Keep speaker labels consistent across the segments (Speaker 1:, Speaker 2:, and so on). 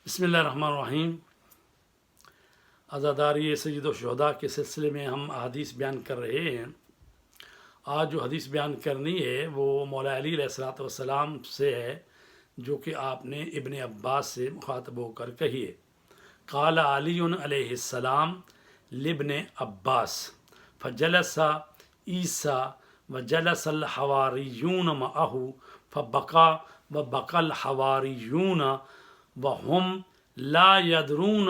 Speaker 1: बिस्मिल्लाहिर्रहमानिर्रहीम। अज़ादारी सय्यद शुहदा के सिलसिले में हम हदीस बयान कर रहे हैं। आज जो हदीस बयान करनी है वो मौला अली अलैहिस्सलाम से है, जो कि आपने इब्न अब्बास से मुखातब होकर कही है। क़ाल अली अलैहिस्सलाम लिब्न अब्बास फ़जलसा ईसा व जलसल हवारियून मअहू फ़बका व बकल हवारियून व हम ला यदरून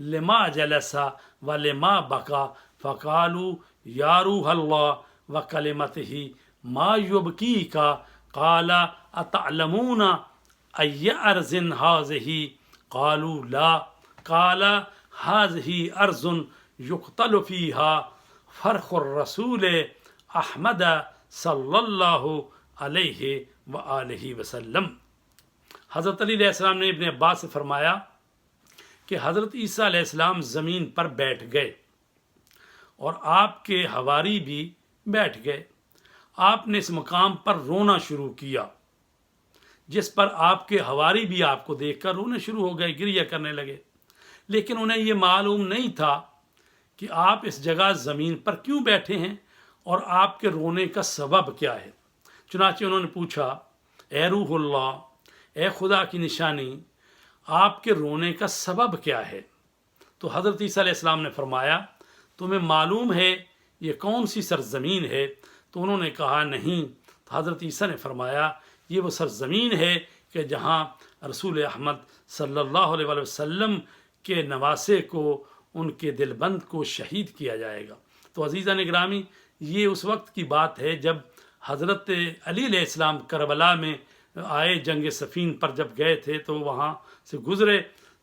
Speaker 1: लिमा जलसा व लिमा बका फ़कालू या रूहल्लाह व कलिमतिही मा युबकी का क़ाला अतअलमून अय्य अर्ज़िन हाज़िही क़ालू ला क़ाला हाज़िही अर्ज़ुन युक़तलु फ़ीहा फ़र्ख़ुर रसूल अहमद सल्लल्लाहु अलैहि व आलिहि वसल्लम। हज़रत अली अलैहिस्सलाम ने इब्न अब्बास से फरमाया कि हज़रत ईसा अलैहिस्सलाम ज़मीन पर बैठ गए और आपके हवारी भी बैठ गए। आपने इस मकाम पर रोना शुरू किया, जिस पर आपके हवारी भी आपको देखकर रोने शुरू हो गए, गिरिया करने लगे। लेकिन उन्हें ये मालूम नहीं था कि आप इस जगह ज़मीन पर क्यों बैठे हैं और आपके रोने का सबब क्या है। चुनांचे उन्होंने पूछा, ए रूहुल्लाह, ए खुदा की निशानी, आपके रोने का सबब क्या है। तो हज़रत ईसा अलैहिस्सलाम ने फरमाया, तुम्हें मालूम है ये कौन सी सरज़मीन है। तो उन्होंने कहा नहीं। तो हज़रत ईसा ने फरमाया, ये वो सरज़मीन है कि जहाँ रसूल अहमद सल्लल्लाहु अलैहि वसल्लम के नवासे को, उनके दिलबंद को शहीद किया जाएगा। तो अज़ीज़ान गिरामी, ये उस वक्त की बात है जब हज़रत अली अलैहिस्सलाम करबला में आए, जंग सफ़ीन पर जब गए थे तो वहाँ से गुज़रे।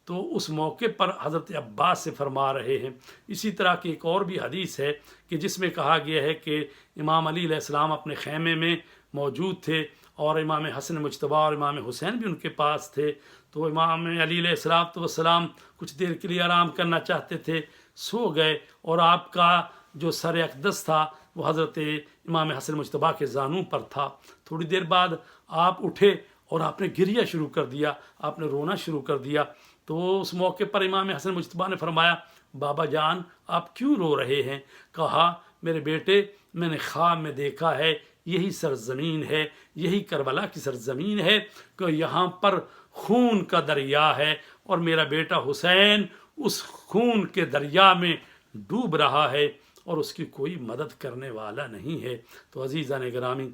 Speaker 1: तो उस मौके पर हज़रत अब्बास से फरमा रहे हैं। इसी तरह की एक और भी हदीस है कि जिसमें कहा गया है कि इमाम अली अलैहिस्सलाम अपने ख़ैमे में मौजूद थे और इमाम हसन मुज्तबा और इमाम हुसैन भी उनके पास थे। तो इमाम अली अलैहिस्सलाम कुछ देर के लिए आराम करना चाहते थे, सो गए और आपका जो सर अक़दस था वो हज़रत इमाम हसन मुज्तबा के ज़ानू पर था। थोड़ी देर बाद आप उठे और आपने गिरिया शुरू कर दिया, आपने रोना शुरू कर दिया। तो उस मौके पर इमाम हसन मुज्तबा ने फरमाया, बाबा जान आप क्यों रो रहे हैं। कहा, मेरे बेटे, मैंने ख्वाब में देखा है यही सरज़मीन है, यही करबला की सरज़मीन है कि यहाँ पर खून का दरिया है और मेरा बेटा हुसैन उस खून के दरिया में डूब रहा है और उसकी कोई मदद करने वाला नहीं है। तो अज़ीज़ान गिरामी,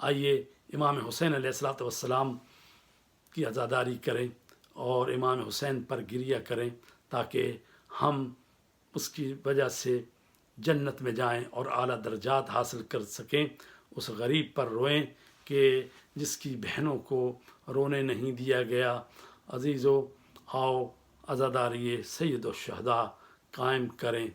Speaker 1: आइए इमाम हुसैन अलैहिस्सलाम की अज़ादारी करें और इमाम हुसैन पर गिरिया करें, ताकि हम उसकी वजह से जन्नत में जाएं और आला दर्जात हासिल कर सकें। उस गरीब पर रोएं कि जिसकी बहनों को रोने नहीं दिया गया। अज़ीज़ो, आओ अज़ादारी सय्यद शुहदा कायम करें।